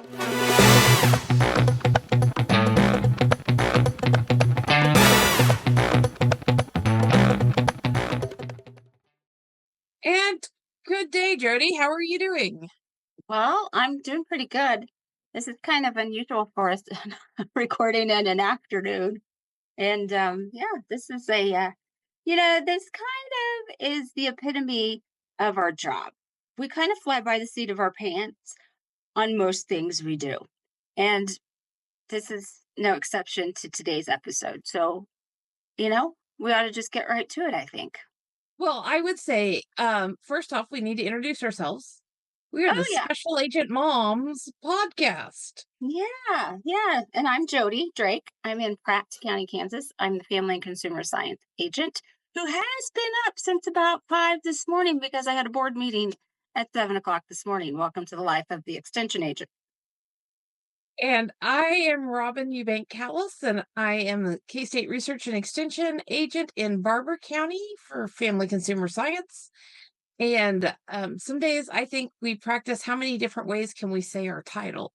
And good day, Jody. How are you doing? Well, I'm doing pretty good. This is kind of unusual for us recording in an afternoon. And yeah, this is this kind of is the epitome of our job. We kind of fly by the seat of our pants on most things we do. And this is no exception to today's episode. So, we ought to just get right to it, I think. Well, I would say, first off, we need to introduce ourselves. We are the Oh, yeah. Special Agent Moms podcast. Yeah, yeah. And I'm Jody Drake. I'm in Pratt County, Kansas. I'm the Family and Consumer Science agent who has been up since about 5 this morning because I had a board meeting at 7 o'clock this morning. Welcome to the life of the extension agent. And I am Robin Eubank Callis, and I am the K State Research and Extension Agent in Barber County for Family Consumer Science. And some days I think we practice how many different ways can we say our title.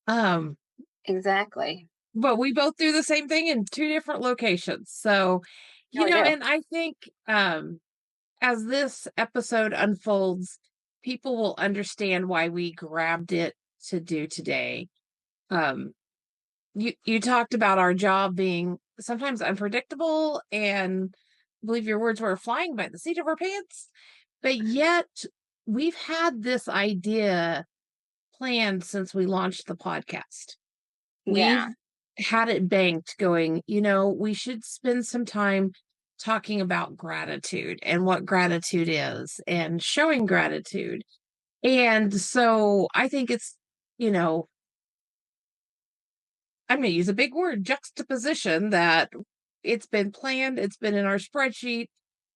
Um, Exactly. but we both do the same thing in two different locations. So, Yeah, we do. and I think as this episode unfolds, people will understand why we grabbed it to do today. Um, you talked about our job being sometimes unpredictable, and I believe your words were flying by the seat of our pants, but yet we've had this idea planned since we launched the podcast. We've Yeah. had it banked going, we should spend some time talking about gratitude and what gratitude is and showing gratitude. And so I think it's, I'm going to use a big word, juxtaposition, that it's been planned, it's been in our spreadsheet,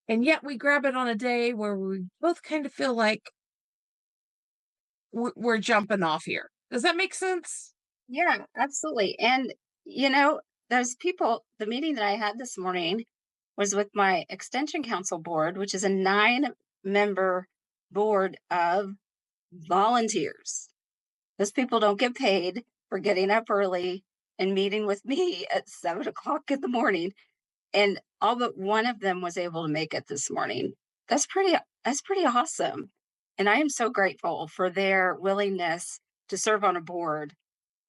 and yet we grab it on a day where we both kind of feel like we're jumping off here. Does that make sense? Yeah, absolutely. And, there's people, the meeting that I had this morning was with my Extension Council board, which is a 9-member board of volunteers. Those people don't get paid for getting up early and meeting with me at 7 o'clock in the morning. And all but one of them was able to make it this morning. That's pretty awesome. And I am so grateful for their willingness to serve on a board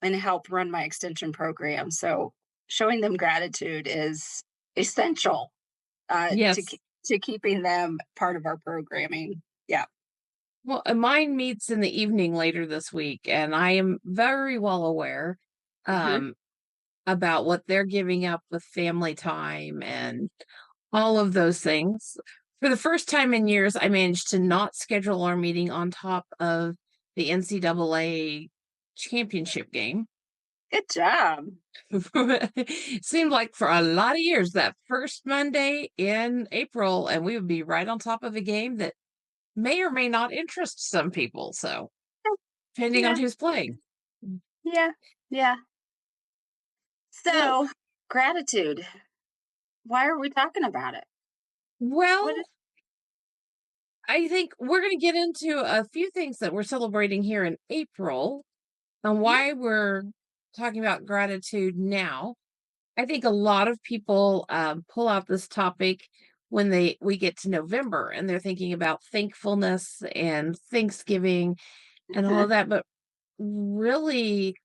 and help run my extension program. So showing them gratitude is essential Yes. to keeping them part of our programming. Yeah. Well, mine meets in the evening later this week, and I am very well aware Hmm. um, about what they're giving up with family time and all of those things. For the first time in years, I managed to not schedule our meeting on top of the NCAA championship game. Good job. Seemed like for a lot of years that first Monday in April, and we would be right on top of a game that may or may not interest some people. So, depending on Yeah. who's playing. Yeah. Yeah. Well, So gratitude. Why are we talking about it? What well, is I think we're going to get into a few things that we're celebrating here in April and Yeah. why we're talking about gratitude now. I think a lot of people pull out this topic when we get to November and they're thinking about thankfulness and Thanksgiving and all Uh-huh. of that, but really,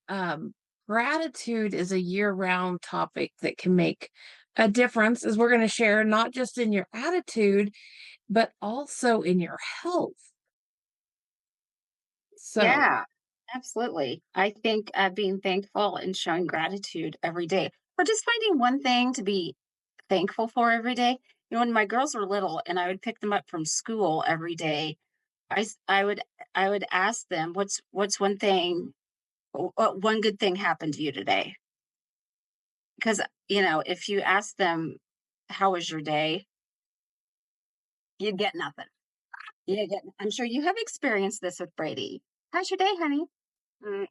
gratitude is a year-round topic that can make a difference, as we're going to share, not just in your attitude, but also in your health. So, Yeah, absolutely. I think being thankful and showing gratitude every day, or just finding one thing to be thankful for every day. When my girls were little and I would pick them up from school every day, I would ask them, "What's one thing? What one good thing happened to you today?" Because if you ask them, "How was your day?" you get nothing. I'm sure you have experienced this with Brady. How's your day, honey? "Mm,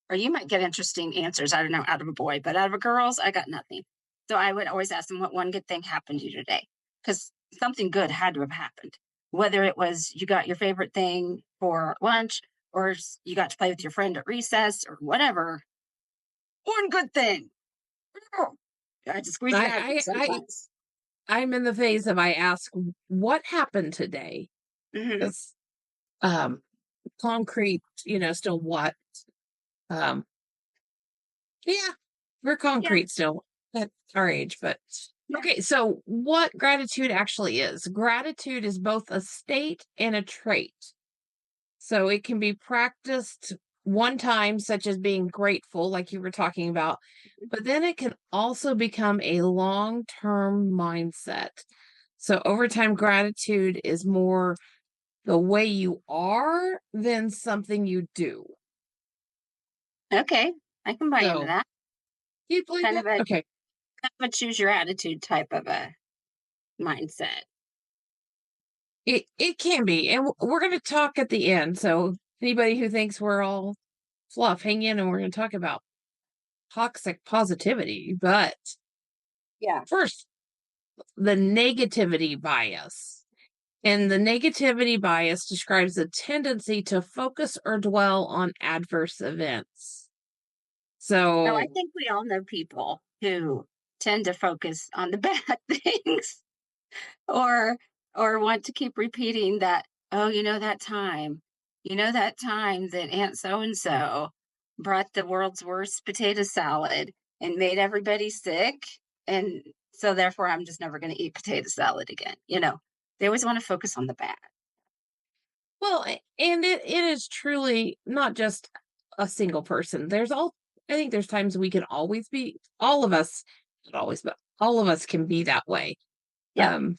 or you might get interesting answers. I don't know, out of a boy, but out of a girls, I got nothing. So I would always ask them what one good thing happened to you today, because something good had to have happened. Whether it was you got your favorite thing for lunch, or you got to play with your friend at recess or whatever. One good thing. I had to squeeze it out of you I I sometimes. I'm in the phase of I ask, "What happened today?" Hmm. 'Cause, concrete, still what? Um, yeah, we're Yeah. concrete still at our age, but Yeah. okay, so what gratitude actually is? Gratitude is both a state and a trait. So it can be practiced one time, such as being grateful, like you were talking about, but then it can also become a long term mindset. So over time, gratitude is more the way you are than something you do. Okay. I can buy into So that. you believe Kind that? of a Okay. choose your attitude type of a mindset. It can be. And we're going to talk at the end. So anybody who thinks we're all fluff, hang in and we're going to talk about toxic positivity. But Yeah. first, the negativity bias. And the negativity bias describes the tendency to focus or dwell on adverse events. No, I So, think we all know people who tend to focus on the bad things, or want to keep repeating that, oh, that time that Aunt so and so brought the world's worst potato salad and made everybody sick. And so therefore I'm just never going to eat potato salad again. They always want to focus on the bad. well, and it is truly not just a single person. I think there's times we can always be, all of us, not always, but all of us can be that way. Yeah. Um,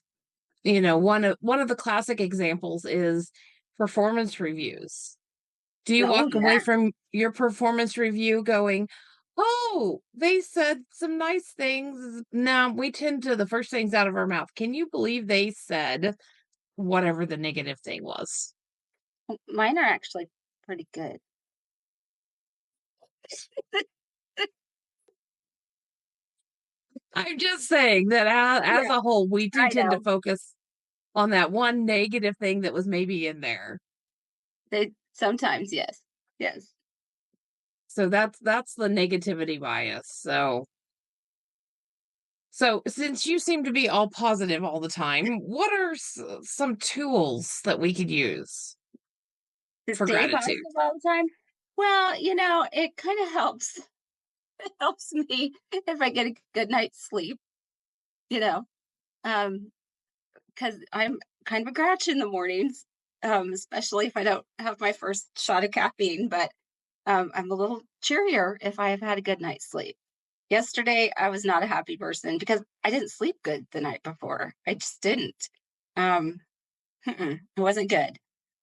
one of the classic examples is performance reviews. Do you Oh walk away yeah. from your performance review going, "Oh, they said some nice things." Now, we tend to the first things out of our mouth. Can you believe they said whatever the negative thing was? Mine are actually pretty good. I'm just saying that as Yeah, a whole, we do I tend to know. focus on that one negative thing that was maybe in there. They sometimes, yes. Yes. So that's the negativity bias. So since you seem to be all positive all the time, what are some tools that we could use To for stay gratitude? positive all the time? Well, it kinda helps. It helps me if I get a good night's sleep, you know, um, because 'cause I'm kind of a grouch in the mornings, especially if I don't have my first shot of caffeine, but, I'm a little cheerier if I have had a good night's sleep. Yesterday, I was not a happy person because I didn't sleep good the night before. I just didn't. Um, it wasn't good.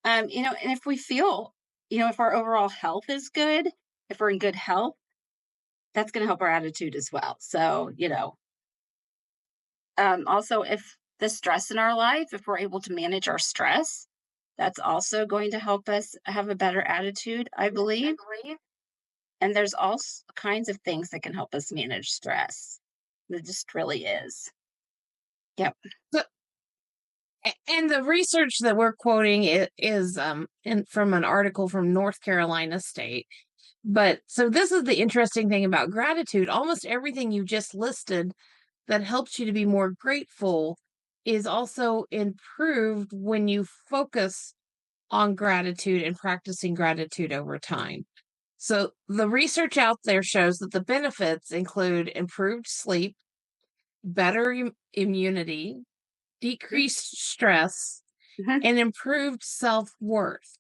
And if we feel, if our overall health is good, if we're in good health, that's going to help our attitude as well. So, also if the stress in our life, if we're able to manage our stress, that's also going to help us have a better attitude, I believe. And there's all kinds of things that can help us manage stress. It just really is. Yep. So, and the research that we're quoting is from an article from North Carolina State. But so this is the interesting thing about gratitude. Almost everything you just listed that helps you to be more grateful is also improved when you focus on gratitude and practicing gratitude over time. So the research out there shows that the benefits include improved sleep, better immunity, decreased stress, Mhm. and improved self-worth.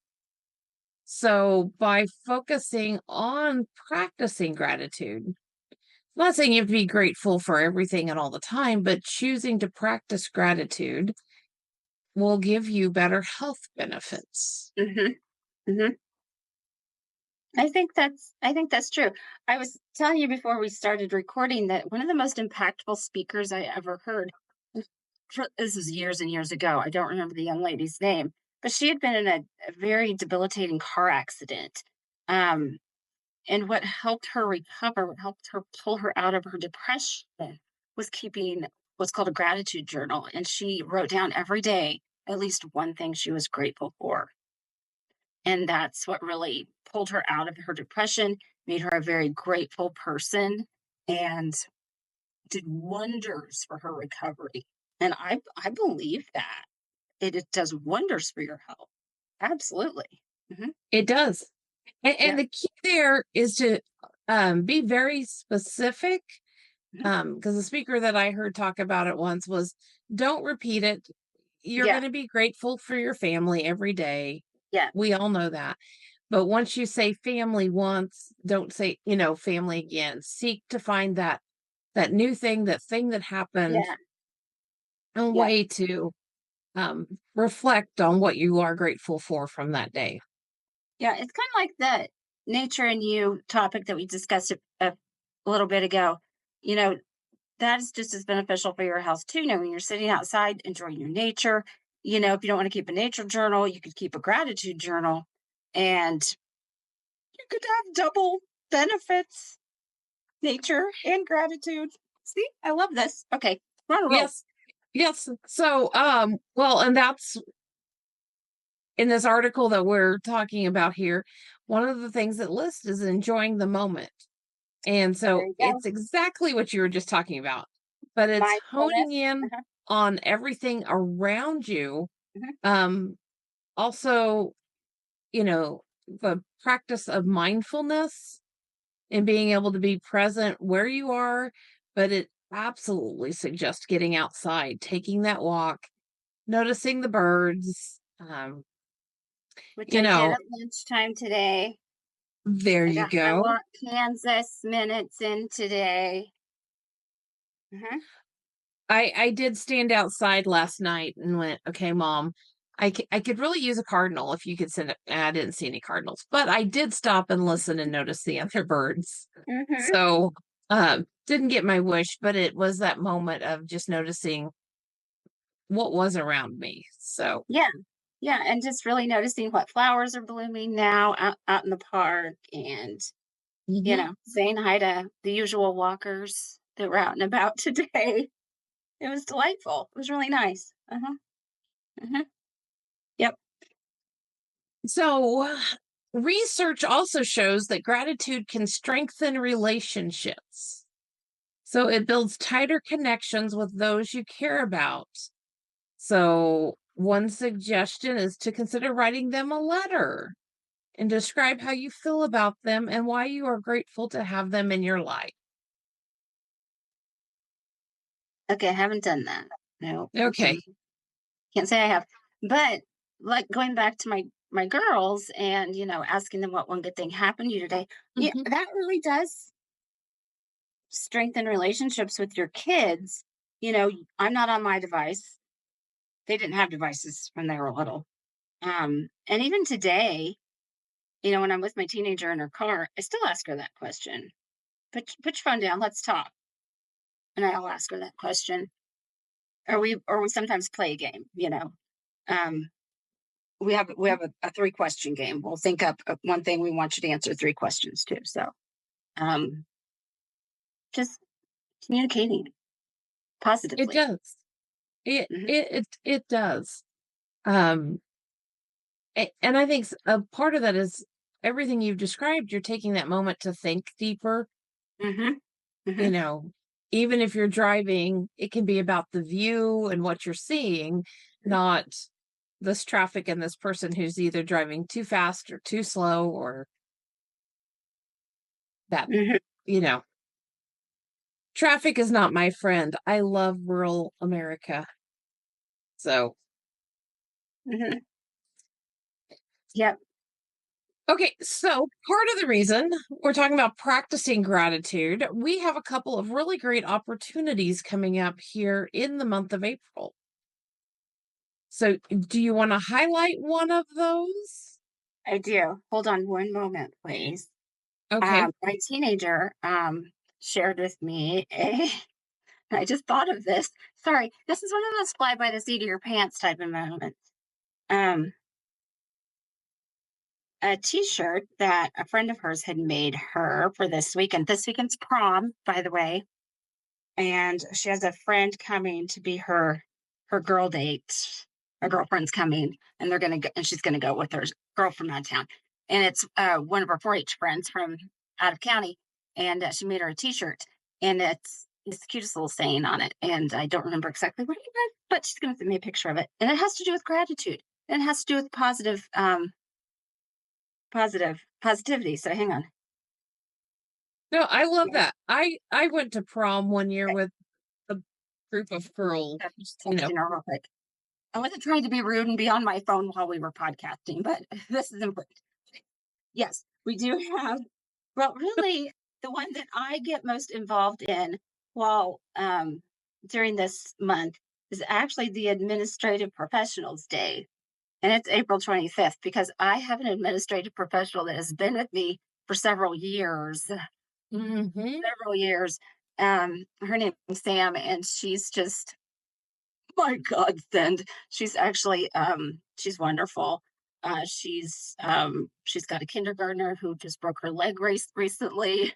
So by focusing on practicing gratitude, I'm not saying you have to be grateful for everything and all the time, but choosing to practice gratitude will give you better health benefits. Mhm. Mhm. I think that's true. I was telling you before we started recording that one of the most impactful speakers I ever heard, this was years and years ago. I don't remember the young lady's name, but she had been in a very debilitating car accident. Um, and what helped her recover, what helped her pull her out of her depression was keeping what's called a gratitude journal. And she wrote down every day at least one thing she was grateful for. And that's what really pulled her out of her depression, made her a very grateful person, and did wonders for her recovery. And I believe that. It does wonders for your health. Absolutely. Mhm. It does. And Yep. the key there is to be very specific. Mhm. Because the speaker that I heard talk about it once was, don't repeat it. You're Yeah. going to be grateful for your family every day. Yeah. We all know that. But once you say family once, don't say, family again. Seek to find that new thing, that thing that happened, Yeah. a Yeah. way to reflect on what you are grateful for from that day. Yeah. It's kind of like the nature and you topic that we discussed a little bit ago. You know, that is just as beneficial for your health too. When you're sitting outside enjoying your nature, if you don't want to keep a nature journal, you could keep a gratitude journal, and you could have double benefits, nature and gratitude. See, I love this. Okay, we're on a roll. Yes. Yes. So, well, and that's in this article that we're talking about here. One of the things that lists is enjoying the moment. And There so you go. it's exactly what you were just talking about, but it's honing Mindfulness. in Uh-huh. on everything around you. Mhm. Um, Also, the practice of mindfulness and being able to be present where you are, but it absolutely suggests getting outside, taking that walk, noticing the birds. Which You I did know, at lunchtime today. there I you got my go. Kansas minutes in today. Mhm. I did stand outside last night and went, okay, mom, I could really use a cardinal if you could send it. I didn't see any cardinals, but I did stop and listen and notice the other birds. Mhm. So, didn't get my wish, but it was that moment of just noticing what was around me. So, Yeah. Yeah, and just really noticing what flowers are blooming now out in the park, and, mhm. saying hi to the usual walkers that were out and about today. It was delightful. It was really nice. Uh-huh. Mhm. Yep. So, research also shows that gratitude can strengthen relationships. So, it builds tighter connections with those you care about. So, one suggestion is to consider writing them a letter and describe how you feel about them and why you are grateful to have them in your life. Okay, I haven't done that. No. Okay. Mm-mm. Can't say I have. But, like, going back to my girls and, asking them what one good thing happened to you today, yeah, Mhm. that really does strengthen relationships with your kids. I'm not on my device. They didn't have devices when they were little. And even today, when I'm with my teenager in her car, I still ask her that question. Put your phone down, let's talk. And I'll ask her that question. Or we sometimes play a game. Um, we have a three question game. We'll think up one thing we want you to answer three questions to. So um just communicating It positively. does. It Hmm. it it it does. Um and I think a part of that is everything you've described, you're taking that moment to think deeper, Hmm. you Hmm. know. Even if you're driving, it can be about the view and what you're seeing, not this traffic and this person who's either driving too fast or too slow or that, Hmm. you know. Traffic is not my friend. I love rural America. So, Hmm. Yep. okay, so part of the reason we're talking about practicing gratitude, we have a couple of really great opportunities coming up here in the month of April. So, do you want to highlight one of those? I do. Hold on one moment, please. Okay. My teenager shared with me I just thought of this. Sorry, this is one of those fly by the seat of your pants type of moments. Um, a T-shirt that a friend of hers had made her for this weekend. This weekend's prom, by the way, and she has a friend coming to be her girl date. a girlfriend's coming, and they're gonna go, and she's gonna go with her girl from out of town, and it's one of her 4-H friends from out of county, and she made her a T-shirt, and it's the cutest little saying on it, and I don't remember exactly what it was, but she's gonna send me a picture of it, and it has to do with gratitude, and it has to do with positivity. So hang on. No, I love Yeah. that. I went to prom one year Okay. with a group of girls, I'm just you know. texting her real quick. I wasn't trying to be rude and be on my phone while we were podcasting, but this is important. Yes, we do have, well, really, the one that I get most involved in while during this month is actually the Administrative Professionals Day. And it's April 25th because I have an administrative professional that has been with me for Mhm. several years. Her name is Sam, and she's just my godsend. She's actually she's wonderful. She's got a kindergartner who just broke her leg recently,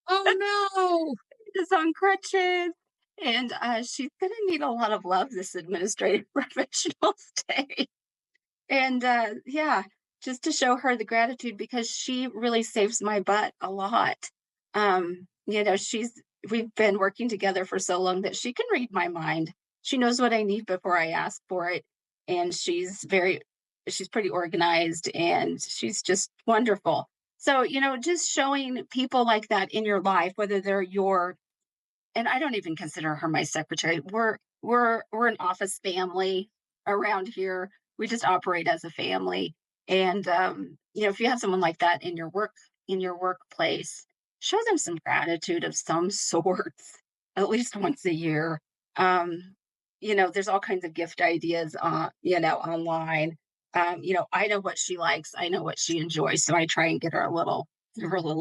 Oh, no. is on crutches. And she's gonna need a lot of love this administrative professionals day. And yeah, just to show her the gratitude because she really saves my butt a lot. We've been working together for so long that she can read my mind. She knows what I need before I ask for it. And she's pretty organized and she's just wonderful. So, just showing people like that in your life, whether they're your, and I don't even consider her my secretary. We're an office family around here. We just operate as a family. And if you have someone like that in your workplace, show them some gratitude of some sorts, at least once a year. Um, there's all kinds of gift ideas online. I know what she likes, I know what she enjoys, so I try and get her a little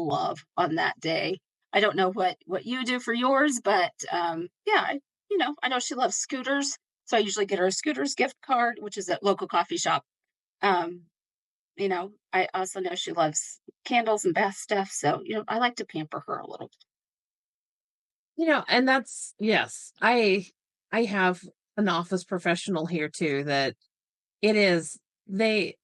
love on that day. I don't know what you do for yours, but yeah, I know she loves scooters, so I usually get her a scooters gift card, which is at local coffee shop. Um, I also know she loves candles and bath stuff, so I like to pamper her a little. And that's yes. I have an office professional here too that it is they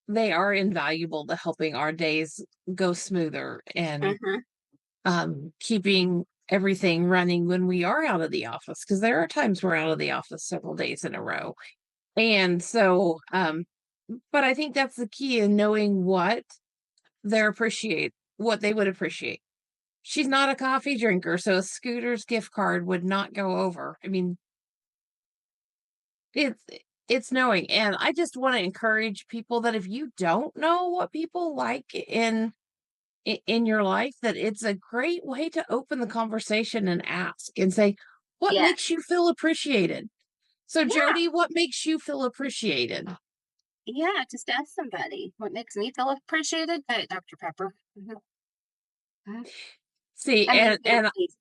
they are invaluable to helping our days go smoother and Mhm. keeping everything running when we are out of the office because there are times we're out of the office several days in a row. And so but I think that's the key in knowing what they would appreciate. She's not a coffee drinker, so a Scooter's gift card would not go over. I mean, it's it's knowing, and I just wanna encourage people that if you don't know what people like in your life, that it's a great way to open the conversation and ask and say, "What Yeah, makes you feel appreciated?" So, yeah, Jody, what makes you feel appreciated? yeah. Just ask somebody what makes me feel appreciated. Dr. Pepper. Mhm. See, I mean, and please.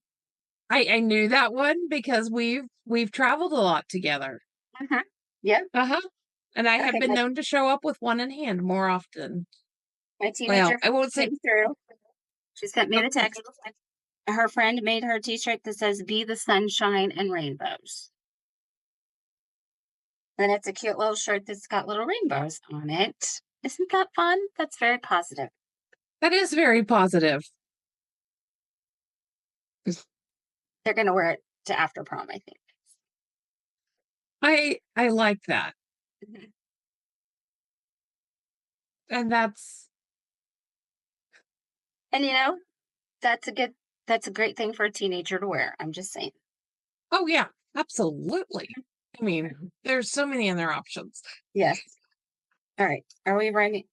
I knew that one because we've traveled a lot together. Mhm. Yep. Uh-huh, and I have Okay. been known to show up with one in hand more often. My Well, teenager I won't say came through. She sent me the okay. text. Her friend made her a T-shirt that says "Be the sunshine and rainbows," and it's a cute little shirt that's got little rainbows on it. Isn't that fun? That's very positive. That is very positive. They're gonna wear it to after prom, I think. I like that, Mhm. and that's And that's a good, that's a great thing for a teenager to wear. I'm just saying. oh, yeah, absolutely. I mean, there's so many other options. Yes. All right. Are we running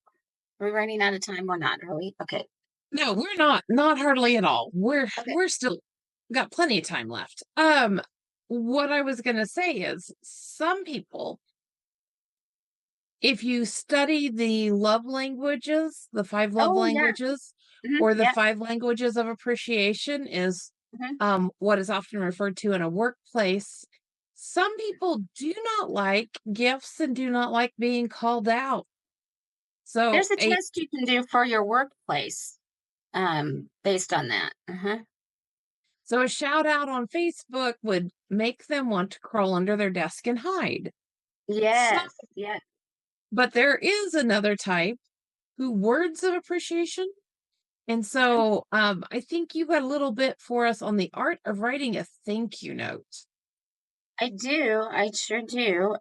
out of time or not? Are we? Okay. No, we're not hardly at all. Okay. We're still got plenty of time left. What I was gonna say is some people, if you study the love languages, the 5 love Oh yeah. languages, or the Yeah. 5 languages of appreciation is, Hmm. what is often referred to in a workplace. Some people do not like gifts and do not like being called out. So There's a a test you can do for your workplace, based on that. Uh-huh. so a shout out on Facebook would make them want to crawl under their desk and hide. So, Yes. Yes. but there is another type who words of appreciation. And Mhm. so I think you got a little bit for us on the art of writing a thank you note. I do. I sure do.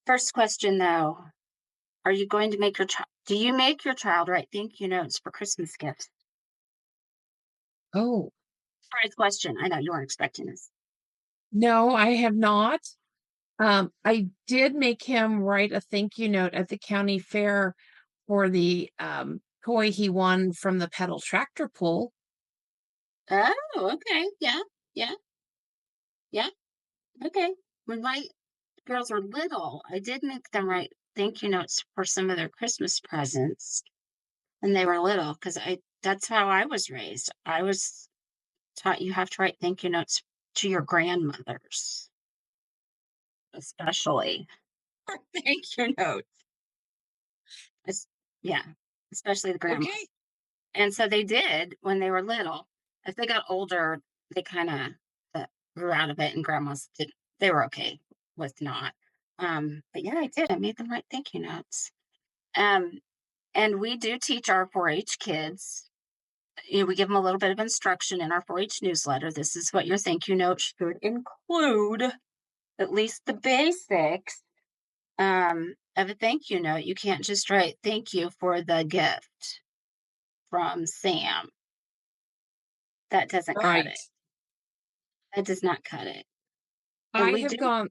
First question though, are you going to make your child do you make your child write thank you notes for Christmas gifts? Oh, Surprise question. I know you weren't expecting this. no, I have not. I did make him write a thank you note at the county fair for the toy he won from the pedal tractor pull. Oh, okay. Yeah. Yeah. Yeah. Okay. When my girls were little, I did make them write thank you notes for some of their Christmas presents when they were little because I that's how I was raised. I was taught you have to write thank you notes to your grandmothers, especially thank you notes. Es- yeah, especially the grandmas. Okay. And so they did when they were little. As they got older, they kind of grew out of it, and grandmas did. They were okay with not. But yeah, I did. I made them write thank you notes. Um, and we do teach our 4-H kids. We give them a little bit of instruction in our 4-H newsletter. This is what your thank you note should include, at least the basics of a thank you note. You can't just write thank you for the gift from Sam. That doesn't cut Right. it. That does not cut it. And I have we do gone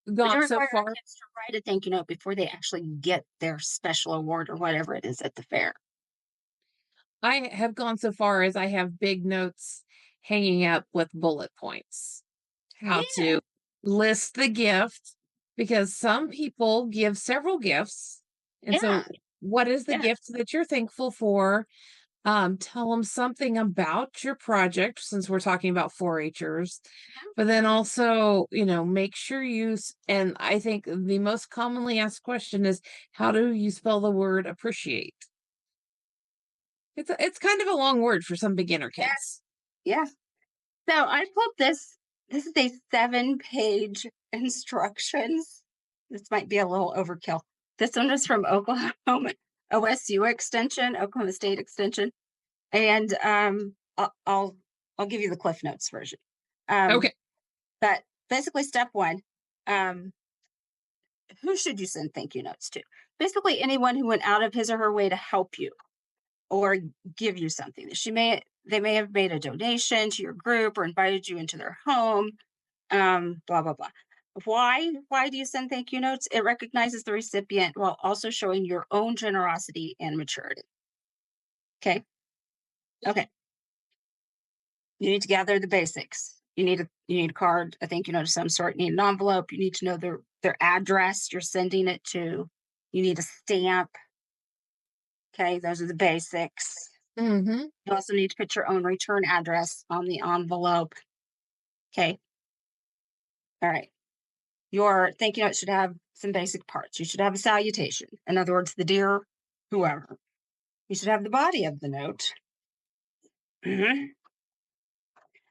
so require our far. kids to write a thank you note before they actually get their special award or whatever it is at the fair. I have gone so far as I have big notes hanging up with bullet points. How Yeah, to list the gift because some people give several gifts. And yeah, so what is the yeah. gift that you're thankful for? Tell them something about your project since we're talking about 4-Hers. But then also, make sure and I think the most commonly asked question is how do you spell the word appreciate? It's kind of a long word for some beginner Yeah, kids. yeah. So I pulled this. This is a 7-page instructions. This might be a little overkill. This one is from Oklahoma OSU Extension, Oklahoma State Extension, and I'll give you the Cliff Notes version. Um, Okay. but basically, step one: um, who should you send thank you notes to? Basically, anyone who went out of his or her way to help you or give you something. They may have made a donation to your group or invited you into their home. Blah blah blah. Why do you send thank you notes? It recognizes the recipient while also showing your own generosity and maturity. Okay. Okay. You need to gather the basics. You need a card, a thank you note of some sort. You need an envelope. You need to know their address you're sending it to. You need a stamp. Okay, those are the basics. Hmm. You also need to put your own return address on the envelope. Okay. All right. Your thank you note should have some basic parts. You should have a salutation. In other words, the dear whoever. You should have the body of the note. Mhm.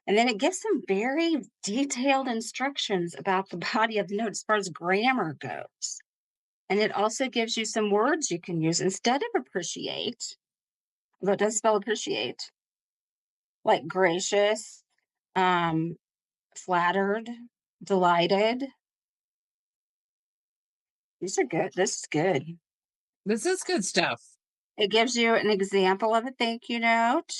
And then it gives some very detailed instructions about the body of the note as far as grammar goes. And it also gives you some words you can use instead of appreciate, although it does spell appreciate, like gracious, um, flattered, delighted. These are good. This is good. This is good stuff. It gives you an example of a thank you note.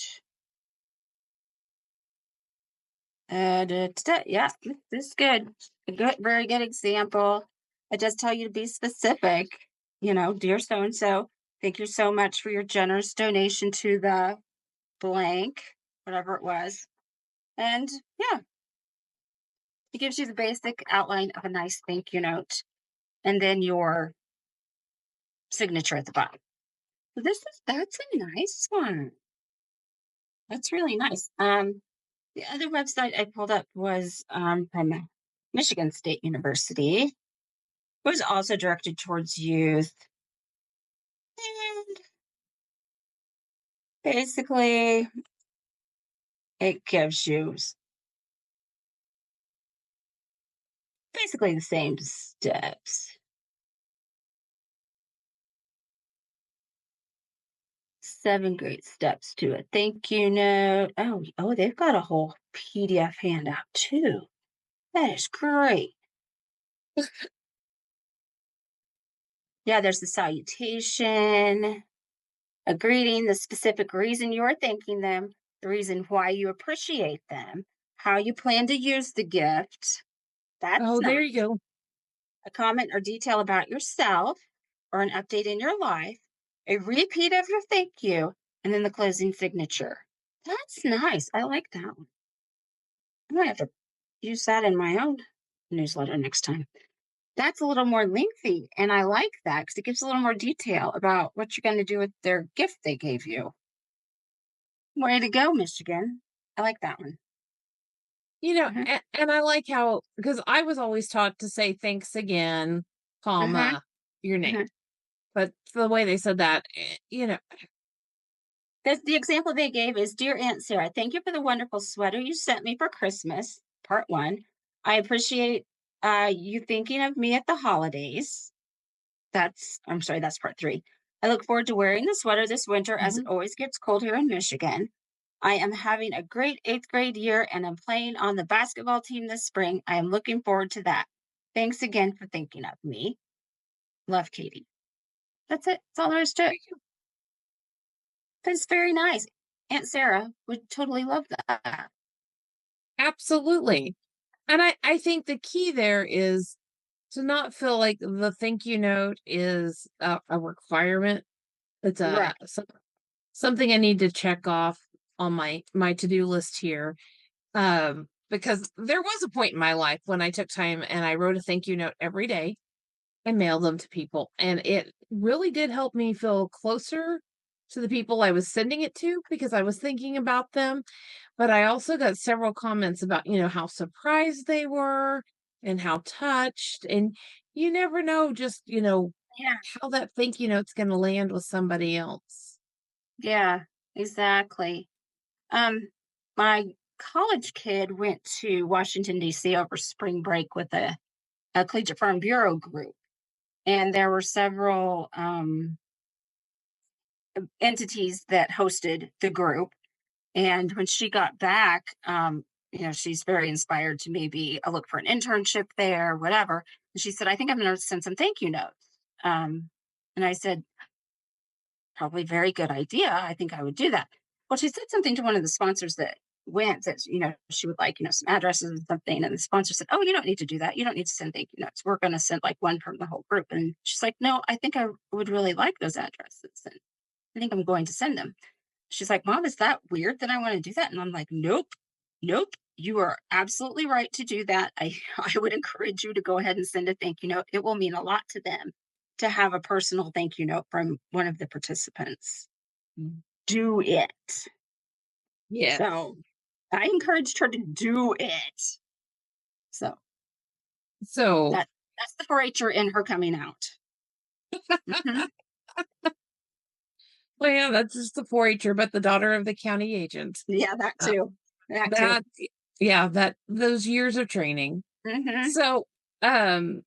Yeah, this is good. A good, very good example. It does tell you to be specific. Dear so and so, thank you so much for your generous donation to the blank, whatever it was. And yeah, it gives you the basic outline of a nice thank you note, and then your signature at the bottom. So that's a nice one. That's really nice. The other website I pulled up was from Michigan State University. It was also directed towards youth. And basically, it gives you basically the same steps. 7 great steps to a thank you note. Oh, they've got a whole PDF handout too. That is great. Yeah, there's the salutation, a greeting, the specific reason you are thanking them, the reason why you appreciate them, how you plan to use the gift. That's Oh, there nice. you go. A comment or detail about yourself or an update in your life, a repeat of your thank you, and then the closing signature. That's nice. I like that one. I might have to use that in my own newsletter next time. That's a little more lengthy, and I like that because it gives a little more detail about what you're going to do with their gift they gave you. Way to go, Michigan. I like that one. Mhm, And I like how, because I was always taught to say thanks again, mhm, comma, your name. mhm. But the way they said that, The example they gave is, Dear Aunt Sarah, thank you for the wonderful sweater you sent me for Christmas. Part one. I appreciate you thinking of me at the holidays. I'm sorry, that's part three. I look forward to wearing the sweater this winter as it mhm. always gets cold here in Michigan. I am having a great eighth grade year and I'm playing on the basketball team this spring. I am looking forward to that. Thanks again for thinking of me. Love, Katie. That's it. That's all there is to it. That's very nice. Aunt Sarah would totally love that. Absolutely. And I think the key there is to not feel like the thank you note is a requirement. It's Right. something I need to check off on my to-do list here. Because there was a point in my life when I took time and I wrote a thank you note every day and mailed them to people. And it really did help me feel closer to the people I was sending it to because I was thinking about them. But I also got several comments about, how surprised they were and how touched. And you never know just, Yeah. how that thank you note's going to land with somebody else. Yeah. Exactly. Um, my college kid went to Washington, D.C. over spring break with a Collegiate Farm Bureau group. And there were several entities that hosted the group. And when she got back, she's very inspired to maybe look for an internship there, whatever. And she said, I think I'm going to send some thank you notes. And I said, probably very good idea. I think I would do that. Well, she said something to one of the sponsors that went that, she would like, some addresses and something. And the sponsor said, oh, you don't need to do that. You don't need to send thank you notes. We're going to send like one from the whole group. And she's like, no, I think I would really like those addresses. And I think I'm going to send them. She's like, Mom, is that weird that I want to do that? And I'm like, nope, nope. You are absolutely right to do that. I would encourage you to go ahead and send a thank you note. It will mean a lot to them to have a personal thank you note from one of the participants. Do it. Yeah. So I encouraged her to do it. So So, that's the 4-H'er in her coming out. Mhm. well, yeah, that's just the 4-H'er, but the daughter of the county agent. Yeah, that Uh, too. That too. that, yeah, that those years of training. Hmm. So, um,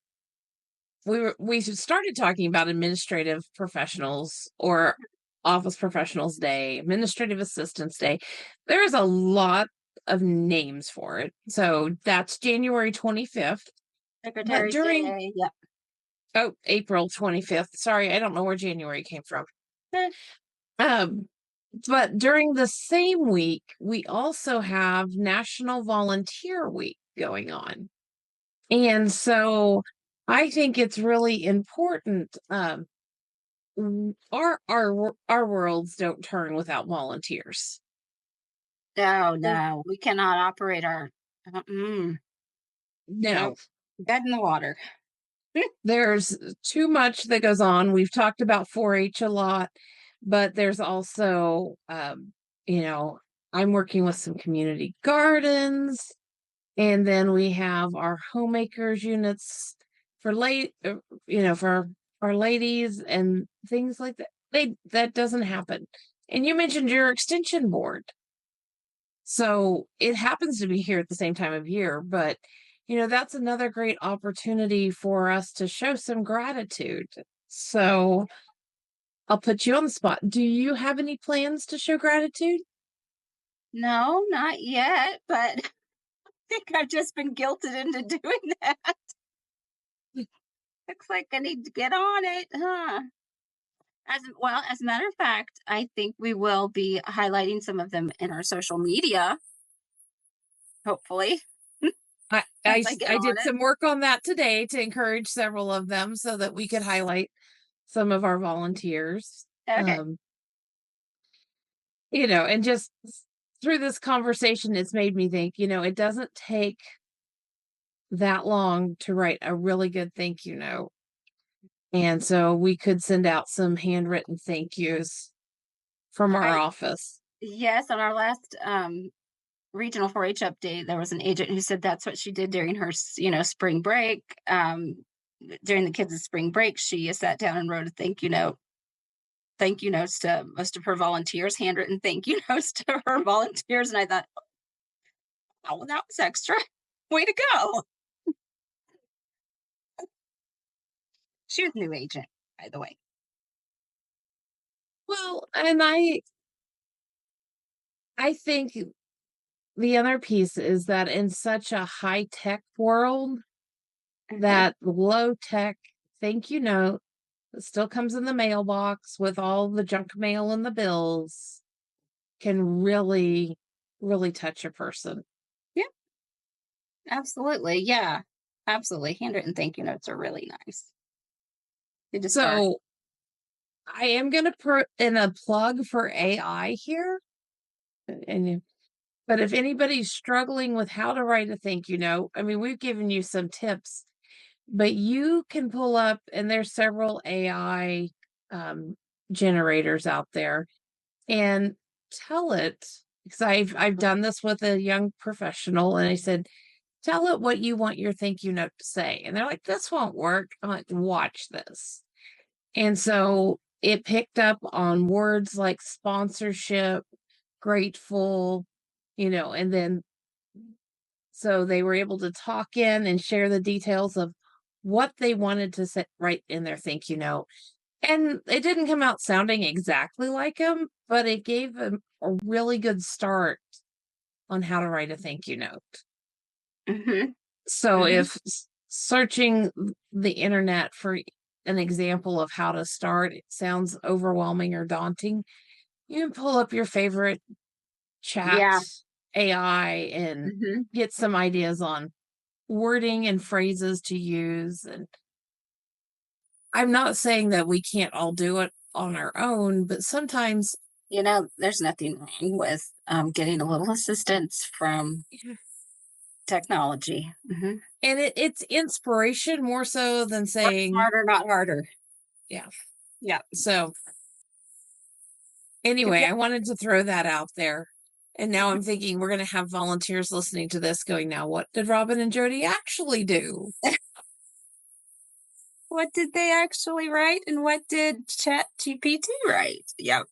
we started talking about administrative professionals or office professionals day, administrative assistants day. There's a lot of names for it. So that's January 25th. But Secretary's during Day. Yep. April 25th. Sorry, I don't know where January came from. Eh, Um, but during the same week, we also have National Volunteer Week going on. And so I think it's really important. Our worlds don't turn without volunteers. No, There- no, we cannot operate our No, nope. Dead in the water. there's too much that goes on. We've talked about 4-H a lot, but there's also, you know, I'm working with some community gardens, and then we have our homemakers units for for our ladies and things like that. That doesn't happen. And you mentioned your extension board. So it happens to be here at the same time of year, but that's another great opportunity for us to show some gratitude. So I'll put you on the spot. Do you have any plans to show gratitude? No, not yet, but I think I've just been guilted into doing that. Looks like I need to get on it, huh? As a matter of fact, I think we will be highlighting some of them in our social media, hopefully, I, as I I s- get I on did it. some work on that today to encourage several of them so that we could highlight some of our volunteers. Okay. Um, and just through this conversation, it's made me think, it doesn't take that long to write a really good thank you note. And so we could send out some handwritten thank yous from our I office. Yes, on our last regional 4-H update, there was an agent who said that's what she did during her, spring break. During the kids' spring break, she sat down and wrote a thank you notes to most of her volunteers, handwritten thank you notes to her volunteers. And I thought, oh, well, that was extra. Way to go. She was a new agent, by the way. Well, and I think the other piece is that in such a high tech world, Mhm. that low tech thank you note that still comes in the mailbox with all the junk mail and the bills can really, really touch a person. Yeah, absolutely. Yeah, absolutely. Handwritten thank you notes are really nice. They just are. So I am going to put in a plug for AI here. And but if anybody's struggling with how to write a thank you note, I mean, we've given you some tips, but you can pull up, and there's several AI um, generators out there, and tell it, because I've done this with a young professional, and I said, tell it what you want your thank you note to say, and they're like, this won't work. I'm like, watch this, and so it picked up on words like sponsorship, grateful, and then so they were able to talk in and share the details of what they wanted to say right in their thank you note. And it didn't come out sounding exactly like him, but it gave them a really good start on how to write a thank you note. Hmm. So Hmm. if searching the internet for an example of how to start, it sounds overwhelming or daunting, you can pull up your favorite chat Yeah. AI and Hmm. get some ideas on wording and phrases to use. And I'm not saying that we can't all do it on our own, but sometimes There's nothing wrong with getting a little assistance from yeah. technology. And it's inspiration more so than Work saying, smarter, not harder. yeah. Yeah. So Yep. anyway, Yep. I wanted to throw that out there. And now I'm thinking we're going to have volunteers listening to this going, now, what did Robin and Jody actually do? What did they actually write, and what did Chat GPT write? Yep.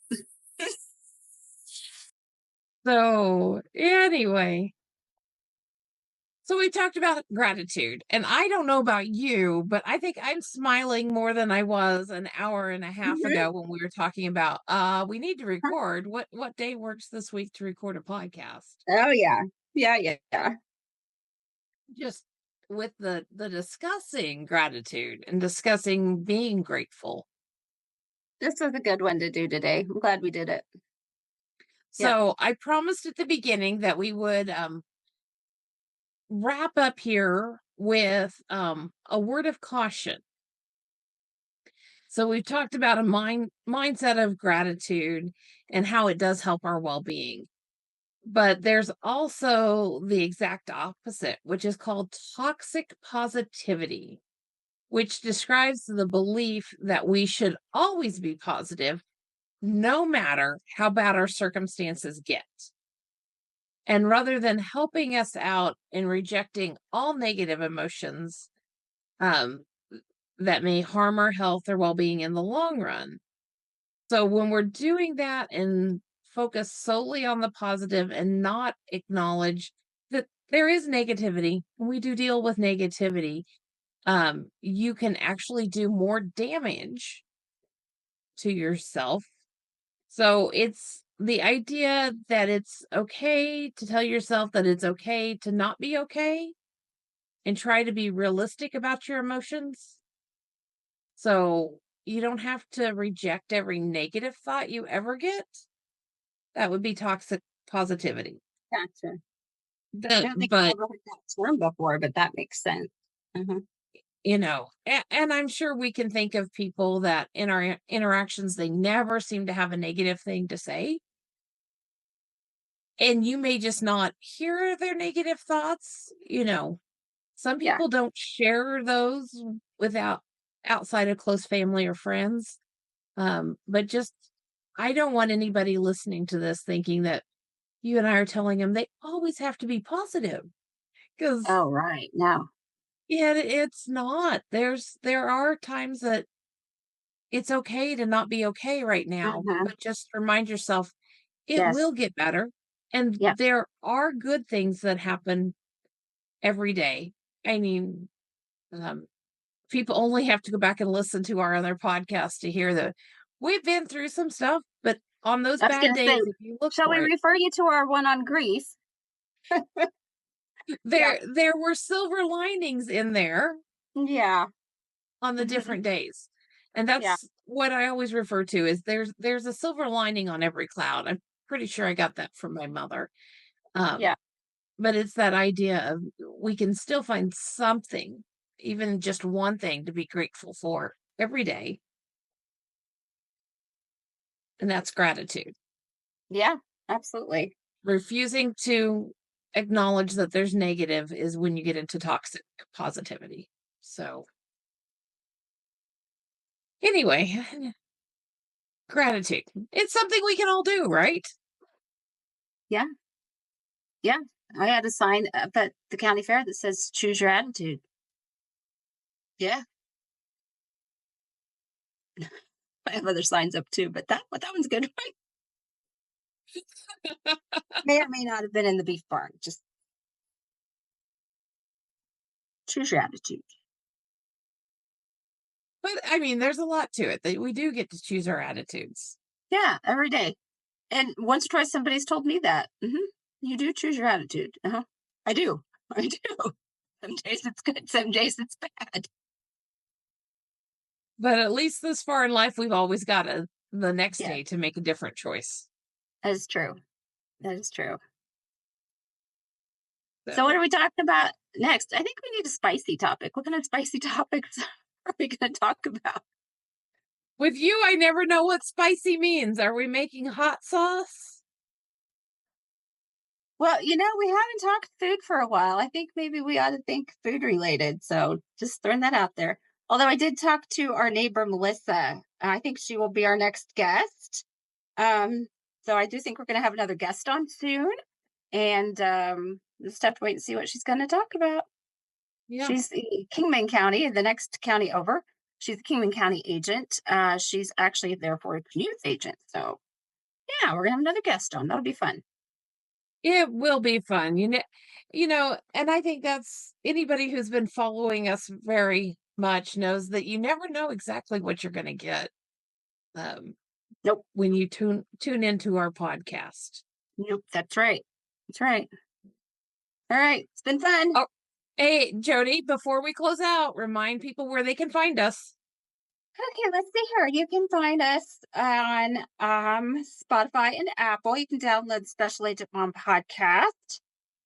So, anyway, so we talked about gratitude, and I don't know about you, but I think I'm smiling more than I was an hour and a half Hmm. ago when we were talking about we need to record. What day works this week to record a podcast? Oh yeah. Yeah. Yeah. Yeah. Just with the discussing gratitude and discussing being grateful. This was a good one to do today. I'm glad we did it. Yep. So I promised at the beginning that we would wrap up here with a word of caution. So we've talked about a mindset of gratitude and how it does help our well-being. But there's also the exact opposite, which is called toxic positivity, which describes the belief that we should always be positive no matter how bad our circumstances get. And rather than helping us out in rejecting all negative emotions um, that may harm our health or well being in the long run. So when we're doing that and focus solely on the positive and not acknowledge that there is negativity. We do deal with negativity. You can actually do more damage to yourself. So it's the idea that it's okay to tell yourself that it's okay to not be okay and try to be realistic about your emotions. So you don't have to reject every negative thought you ever get. That would be toxic positivity. Gotcha. I The, don't think I've but ever heard that term before, but that makes sense. Uh-huh. and I'm sure we can think of people that in our interactions, they never seem to have a negative thing to say. And you may just not hear their negative thoughts. Some Yeah. people don't share those without outside of close family or friends. But just, I don't want anybody listening to this thinking that you and I are telling them they always have to be positive because Oh, right. No. yeah, it's not. There are times that it's okay to not be okay right now, Uh-huh. but just remind yourself it Yes. will get better. And Yep. there are good things that happen every day. I mean, um, people only have to go back and listen to our other podcast to hear that we've been through some stuff, but on those I was bad gonna say, days, if you look shall we for it, refer you to our one on grief? Yeah. there were silver linings in there Yeah. on the Mhm. different days. And Yeah. that's what I always refer to is there's a silver lining on every cloud. I'm pretty sure I got that from my mother. Yeah. Um, but it's that idea of we can still find something, even just one thing to be grateful for every day, and that's gratitude. Yeah. Absolutely. Refusing to acknowledge that there's negative is when you get into toxic positivity. So, anyway, gratitude. It's something we can all do, right? Yeah. Yeah. I had a sign up at the county fair that says choose your attitude. Yeah. I have other signs up too, but that one's good. May or may not have been in the beef barn. Just choose your attitude. But I mean, there's a lot to it that we do get to choose our attitudes. Yeah, every day. And once or twice somebody's told me that. You do choose your attitude. Uh-huh. I do. I do. Some days it's good, some days it's bad. But at least this far in life, we've always got the next Yeah, day to make a different choice. that is true. That is true. So what So are we talking about next? I think we need a spicy topic. What kind of spicy topics are we going to talk about? with you, I never know what spicy means. Are we making hot sauce? Well, we haven't talked food for a while. I think maybe we ought to think food related. So just throwing that out there. Although I did talk to our neighbor Melissa. I think she will be our next guest. Um, so I do think we're going to have another guest on soon, and just have to wait and see what she's going to talk about. Yeah. She's the Kingman County, the next county over. She's the Kingman County agent. She's actually there for a youth agent. So yeah, we're gonna have another guest on. That'll be fun. It will be fun. And I think that's anybody who's been following us very much knows that you never know exactly what you're going to get um, Nope, when you tune into our podcast. nope. That's right. That's right. All right, it's been fun. Oh, hey, Jody, before we close out, remind people where they can find us. Okay, let's see here. You can find us on Spotify and Apple. You can download Special Agent Mom podcast.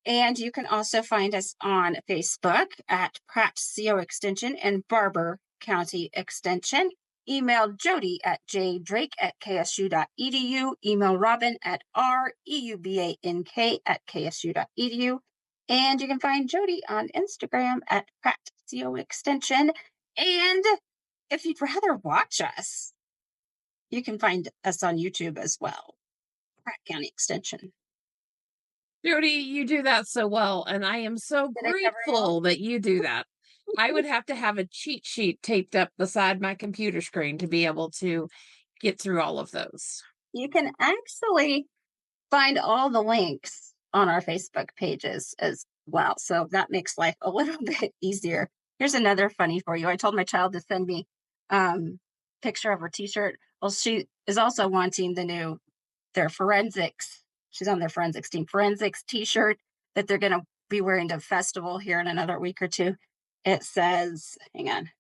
And you can also find us on Facebook at Pratt CO Extension and Barber County Extension. Email Jody at jdrake at ksu.edu. Email Robin at reubank at ksu.edu. And you can find Jody on Instagram at Pratt CO Extension. And if you'd rather watch us, you can find us on YouTube as well. Pratt County Extension. Jody, you do that so well, and I am so Did I cover it all? grateful that you do that. I would have to have a cheat sheet taped up beside my computer screen to be able to get through all of those. You can actually find all the links on our Facebook pages as well. So that makes life a little bit easier. Here's another funny for you. I told my child to send me um picture of her t-shirt. Well, she is also wanting their forensics. She's on their forensics team. Forensics t-shirt that they're gonna be wearing to festival here in another week or two. It says, hang on,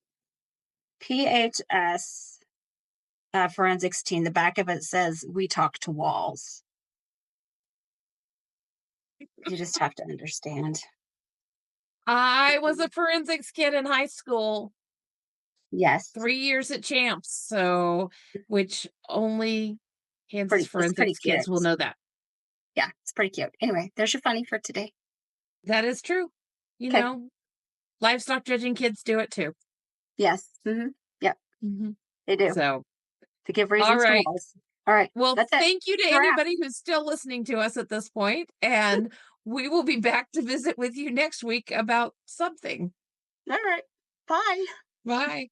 PHS forensics team. The back of it says, "We talk to walls." You just have to understand. I was a forensics kid in high school, Yes, 3 years at Champs, so which only Kansas it's pretty forensics cute. kids will know that. Yeah, it's pretty cute. Anyway, there's your funny for today. That is true. You Okay. know, livestock judging kids do it too. Yes. Yep, Mhm. they do. So, To give all reasons to right. walls. All right. Well, That's it. thank you to It's a wrap. anybody who's still listening to us at this point, and we will be back to visit with you next week about something. All right. Bye. Bye.